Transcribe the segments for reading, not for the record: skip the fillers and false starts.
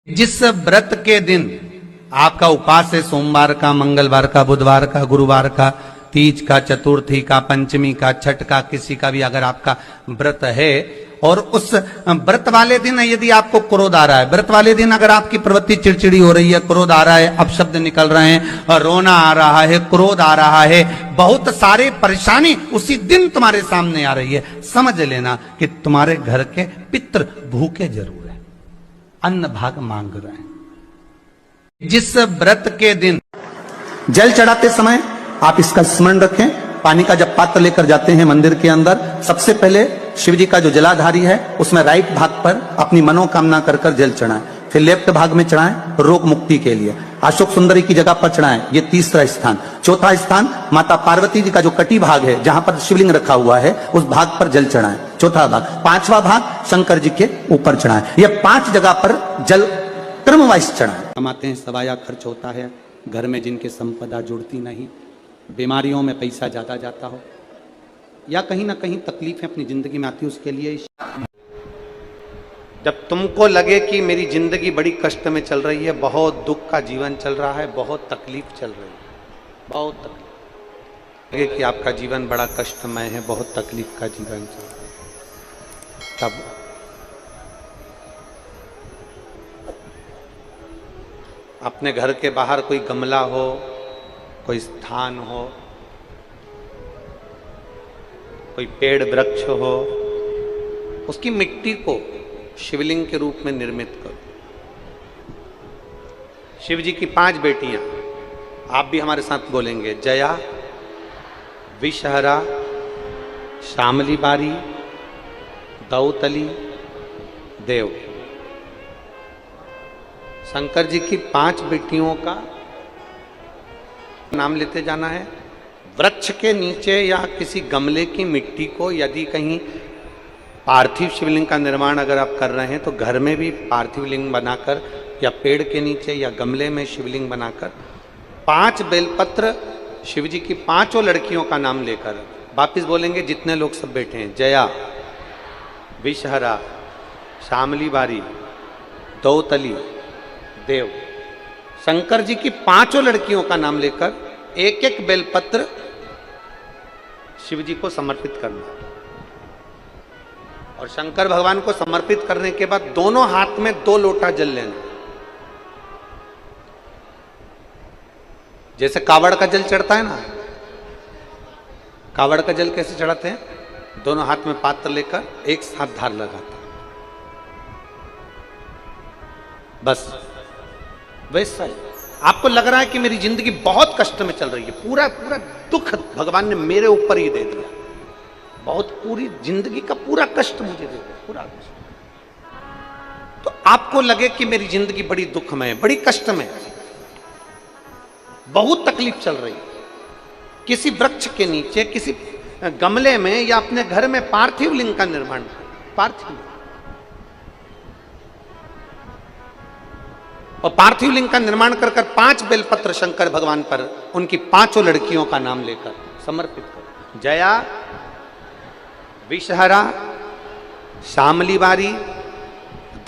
जिस व्रत के दिन आपका उपास है, सोमवार का, मंगलवार का, बुधवार का, गुरुवार का, तीज का, चतुर्थी का, पंचमी का, छठ का, किसी का भी अगर आपका व्रत है और उस व्रत वाले दिन यदि आपको क्रोध आ रहा है, व्रत वाले दिन अगर आपकी प्रवृत्ति चिड़चिड़ी हो रही है, क्रोध आ रहा है, अपशब्द निकल रहे हैं और रोना आ रहा है, क्रोध आ रहा है, बहुत सारे परेशानी उसी दिन तुम्हारे सामने आ रही है, समझ लेना कि तुम्हारे घर के पितृ भूखे जरूर है, अन्न भाग मांग रहे हैं। जिस व्रत के दिन जल चढ़ाते समय आप इसका स्मरण रखें। पानी का जब पात्र लेकर जाते हैं मंदिर के अंदर, सबसे पहले शिव जी का जो जलाधारी है उसमें राइट भाग पर अपनी मनोकामना कर कर जल चढ़ाएं, फिर लेफ्ट भाग में चढ़ाएं रोग मुक्ति के लिए। अशोक सुंदरी की जगह पर चढ़ाएं, ये तीसरा स्थान। चौथा स्थान माता पार्वती जी का जो कटी भाग है जहां पर शिवलिंग रखा हुआ है उस भाग पर जल चढ़ाएं, चौथा भाग। पांचवा भाग शंकर जी के ऊपर चढ़ाएं। ये 5 जगह पर जल क्रमवाइज चढ़ाएं। कमाते हैं, सवाया खर्च होता है, घर में जिनके संपदा जुड़ती नहीं, बीमारियों में पैसा ज्यादा जाता हो या कहीं ना कहीं तकलीफें अपनी जिंदगी में आती है, उसके लिए जब तुमको लगे कि मेरी जिंदगी बड़ी कष्ट में चल रही है, बहुत दुख का जीवन चल रहा है, बहुत तकलीफ चल रही है, बहुत तकलीफ लगे कि आपका जीवन बड़ा कष्टमय है, बहुत तकलीफ का जीवन चल रहा है, तब अपने घर के बाहर कोई गमला हो, कोई स्थान हो, कोई पेड़ वृक्ष हो, उसकी मिट्टी को शिवलिंग के रूप में निर्मित करो। शिव जी की 5 बेटियां, आप भी हमारे साथ बोलेंगे, जया, विषहरा, श्यामली बारी, दौतली, देव। शंकर जी की 5 बेटियों का नाम लेते जाना है। वृक्ष के नीचे या किसी गमले की मिट्टी को, यदि कहीं पार्थिव शिवलिंग का निर्माण अगर आप कर रहे हैं तो घर में भी पार्थिव लिंग बनाकर या पेड़ के नीचे या गमले में शिवलिंग बनाकर 5 बेलपत्र शिव जी की 5 लड़कियों का नाम लेकर वापिस बोलेंगे, जितने लोग सब बैठे हैं, जया, विषहरा, श्यामली बारी, दौतली, देव। शंकर जी की 5 लड़कियों का नाम लेकर एक एक बेलपत्र शिव जी को समर्पित करना और शंकर भगवान को समर्पित करने के बाद दोनों हाथ में 2 लोटा जल लेना। जैसे कावड़ का जल चढ़ता है ना, कावड़ का जल कैसे चढ़ाते हैं? दोनों हाथ में पात्र लेकर एक साथ धार लगाता, बस वैसा ही। आपको लग रहा है कि मेरी जिंदगी बहुत कष्ट में चल रही है, पूरा पूरा दुख भगवान ने मेरे ऊपर ही दे दिया, बहुत पूरी जिंदगी का पूरा कष्ट मुझे दे दिया, पूरा कष्ट। तो आपको लगे कि मेरी जिंदगी बड़ी दुखमय है, बड़ी कष्ट में है, बहुत तकलीफ चल रही है, किसी वृक्ष के नीचे, किसी गमले में या अपने घर में पार्थिव लिंग का निर्माण, पार्थिव और पार्थिव लिंग का निर्माण कर 5 बेलपत्र शंकर भगवान पर उनकी 5 लड़कियों का नाम लेकर समर्पित करो। जया, विषहरा, श्यामली बारी,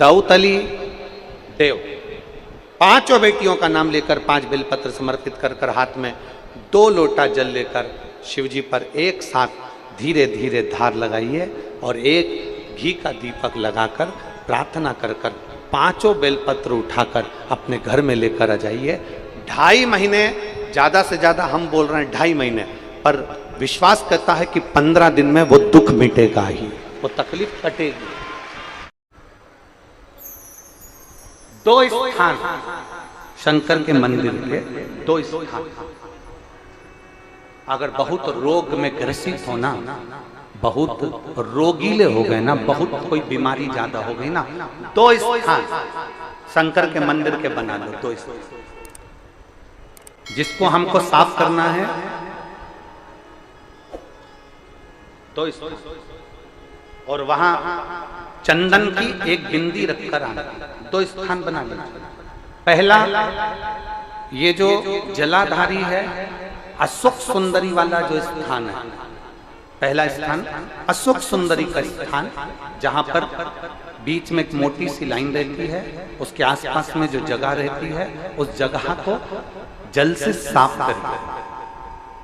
दौतली, देव। 5 बेटियों का नाम लेकर 5 बेलपत्र समर्पित कर हाथ में 2 लोटा जल लेकर शिव जी पर एक साथ धीरे धीरे धार लगाइए और एक घी का दीपक लगाकर प्रार्थना कर 5 बेलपत्र उठाकर अपने घर में लेकर आ जाइए। 2.5 महीने, ज्यादा से ज्यादा हम बोल रहे हैं 2.5 महीने, पर विश्वास करता है कि 15 दिन में वो दुख मिटेगा ही, वो तकलीफ कटेगी। 2 स्थान शंकर के मंदिर के, 2 स्थान। अगर बहुत रोग में ग्रसित हो ना, बहुत रोगीले हो गए ना, बहुत कोई बीमारी ज्यादा हो गई ना, 2 स्थान शंकर के मंदिर के बना लो, 2 स्थान। जिसको हमको साफ करना है 2 स्थान, और वहां चंदन की एक बिंदी रखकर आना, 2 स्थान बना लेना। पहला, ये जो जलाधारी है अशोक सुंदरी वाला जो स्थान है, पहला स्थान अशोक सुंदरी का स्थान, जहां पर बीच में एक मोटी सी लाइन रहती है, उसके आसपास में जो जगह रहती है उस जगह को जल से साफ करिए,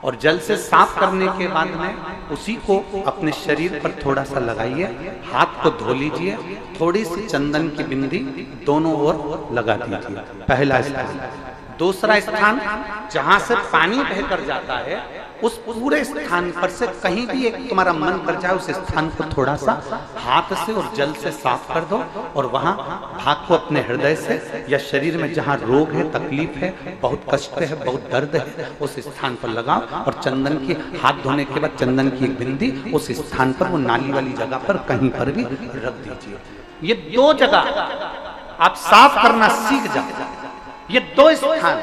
और जल से साफ करने के बाद में उसी को अपने शरीर पर थोड़ा सा लगाइए, हाथ को धो लीजिए, थोड़ी सी चंदन की बिंदी दोनों ओर लगा दीजिए। पहला स्थान। दूसरा स्थान, जहां से पानी बहकर जाता है उस पूरे स्थान पर से कहीं भी एक तुम्हारा मन कर जाए उस स्थान को थोड़ा सा हाथ से और जल से साफ कर दो, और वहां भाग को अपने हृदय से या शरीर में जहां रोग है, तकलीफ है, बहुत कष्ट है, बहुत दर्द है, उस स्थान पर लगाओ, और चंदन की हाथ धोने के बाद चंदन की एक बिंदी उस स्थान पर, वो नाली वाली जगह पर कहीं पर भी रख दीजिए। ये 2 जगह आप साफ करना सीख जाओ। ये 2 स्थान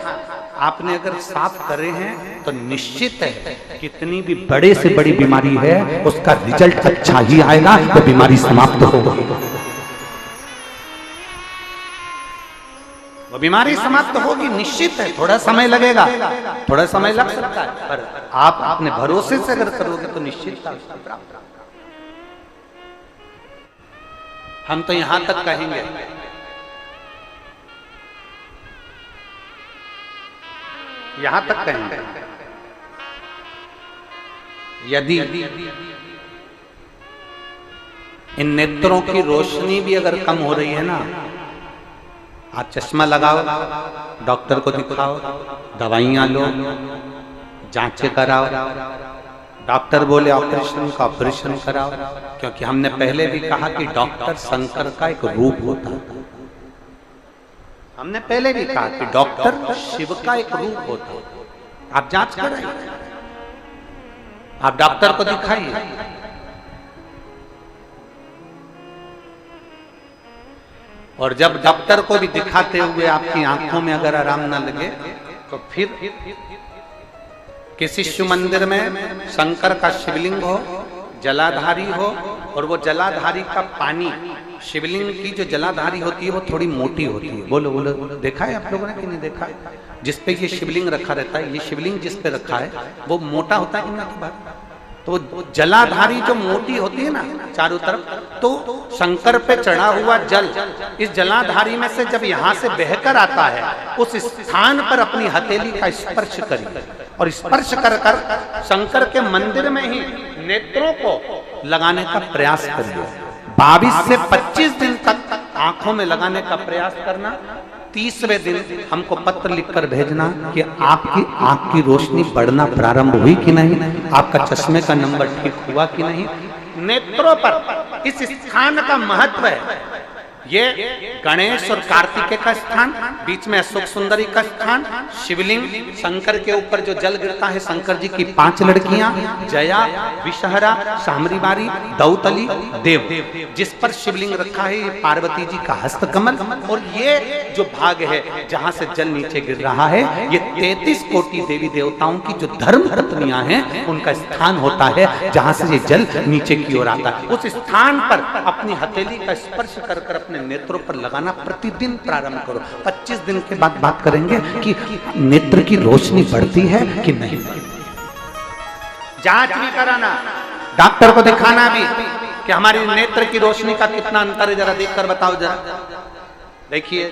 आपने अगर साफ करे हैं तो निश्चित है कितनी भी बड़े से बड़ी बीमारी है उसका रिजल्ट अच्छा ही आएगा, तो बीमारी समाप्त होगी। वो बीमारी समाप्त होगी, निश्चित है। थोड़ा समय लगेगा, थोड़ा समय लग सकता है, पर आप अपने भरोसे से अगर करोगे तो निश्चित प्राप्त। हम तो यहां तक कहेंगे, यहां तक कहेंगे, यदि इन नेत्रों की रोशनी भी अगर कम हो रही है ना, आप चश्मा लगाओ, डॉक्टर को दिखाओ, दवाइयां लो, जांचें कराओ, डॉक्टर बोले ऑपरेशन का ऑपरेशन कराओ, क्योंकि हमने पहले भी कहा कि डॉक्टर शंकर का एक रूप होता है। हमने पहले भी कहा कि डॉक्टर शिव का एक रूप होता है। आप जांच कराइए, आप डॉक्टर को दिखाइए। और जब डॉक्टर को भी दिखाते हुए आपकी आंखों में अगर आराम ना लगे तो फिर किसी शिव मंदिर में शंकर का शिवलिंग हो, जलाधारी हो, और वो जलाधारी का पानी, शिवलिंग की जो जलाधारी होती है वो थोड़ी मोटी होती है। बोलो बोलो, देखा है आप लोगों ने कि नहीं देखा? जिसपे ये शिवलिंग रखा रहता है, ये शिवलिंग जिस पे रखा है वो मोटा होता है कि नहीं? तो जलाधारी जो मोटी होती है ना चारों तरफ, तो शंकर पे चढ़ा हुआ जल इस जलाधारी में से जब यहाँ से बहकर आता है, उस स्थान पर अपनी हथेली का स्पर्श करिए, और स्पर्श कर कर शंकर के मंदिर में ही नेत्रों को लगाने का प्रयास करिए। 22 से 25 दिन तक आंखों में लगाने का प्रयास करना। 30वें दिन हमको पत्र लिखकर भेजना कि आपकी आंख की रोशनी बढ़ना प्रारंभ हुई कि नहीं, आपका चश्मे का नंबर ठीक हुआ कि नहीं। नेत्रों पर इस स्थान का महत्व है। ये गणेश और कार्तिकेय का स्थान, बीच में अशोक सुंदरी का स्थान, शिवलिंग, शंकर के ऊपर जो जल गिरता है, शंकर जी की 5 लड़कियां, जया, विषहरा, शामरीबारी, दौतली, देव, जिस पर शिवलिंग रखा है, ये पार्वती जी का हस्तकमल, और ये जो भाग है जहां से जल नीचे गिर रहा है, ये 33 कोटि देवी देवताओं की जो धर्म पत्नियां हैं उनका स्थान होता है, जहां से ये जल नीचे की ओर आता है। उस स्थान पर अपनी हथेली का स्पर्श कर कर अपने नेत्रों पर लगाना प्रतिदिन प्रारंभ करो। 25 दिन के बाद बात करेंगे कि नेत्र की रोशनी बढ़ती है कि नहीं। जांच भी कराना, डॉक्टर को दिखाना भी कि हमारी नेत्र की रोशनी का कितना अंतर है, जरा देखकर बताओ जरा। देखिए,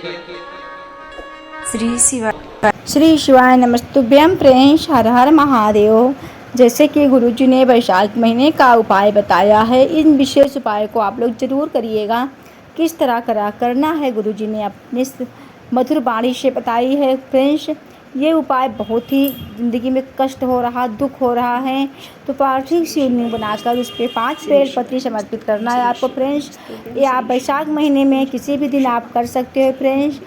श्री शिवाय नमस्तुभ्यं प्रेंश, हर हर महादेव। जैसे कि गुरुजी ने वैशाख महीने का उपाय बताया है, इन विशेष उपाय को आप लोग जरूर करिएगा। किस तरह करना है गुरुजी ने अपने मधुर वाणी से बताई है। फ्रेंड्स, ये उपाय बहुत ही ज़िंदगी में कष्ट हो रहा, दुख हो रहा है, तो पार्थिव शिवलिंग बनाकर उस पर 5 बेलपत्री समर्पित करना है आपको। फ्रेंड्स, ये आप वैशाख महीने में किसी भी दिन आप कर सकते हो। फ्रेंड्स,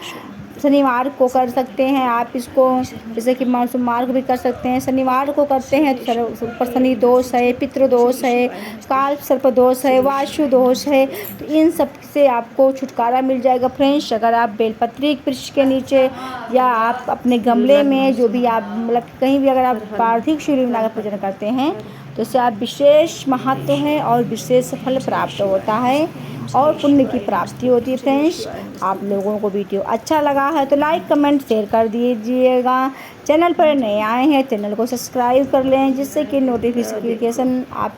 शनिवार को कर सकते हैं आप इसको, जैसे कि सोमवार को भी कर सकते हैं। शनिवार को करते हैं तो ऊपर शनि दोष है, पितृ दोष है, काल सर्प दोष है, वाशु दोष है, तो इन सब से आपको छुटकारा मिल जाएगा। फ्रेंड्स, अगर आप बेलपत्री वृक्ष के नीचे या आप अपने गमले में, जो भी आप मतलब कहीं भी अगर आप पार्थिव शिवलिंग का पूजन करते हैं तो इससे आप विशेष महत्व है और विशेष फल प्राप्त होता है और पुण्य की प्राप्ति होती है। फ्रेंड्स, आप लोगों को वीडियो अच्छा लगा है तो लाइक कमेंट शेयर कर दीजिएगा। चैनल पर नए आए हैं, चैनल को सब्सक्राइब कर लें, जिससे कि नोटिफिकेशन आप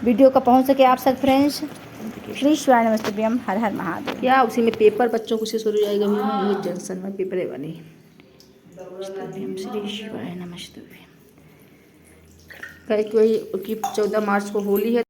वीडियो का पहुंच सके आप तक। फ्रेंड्स, श्री शिवाय नमस्तुभ्यम, हर हर महादेव। क्या उसी में पेपर बच्चों को से शुरू हो जाएगा, वो जंक्शन में पेपर है बनी। श्री शिवाय नमस्तुभ्यम। कह कोई कि 14 मार्च को होली है।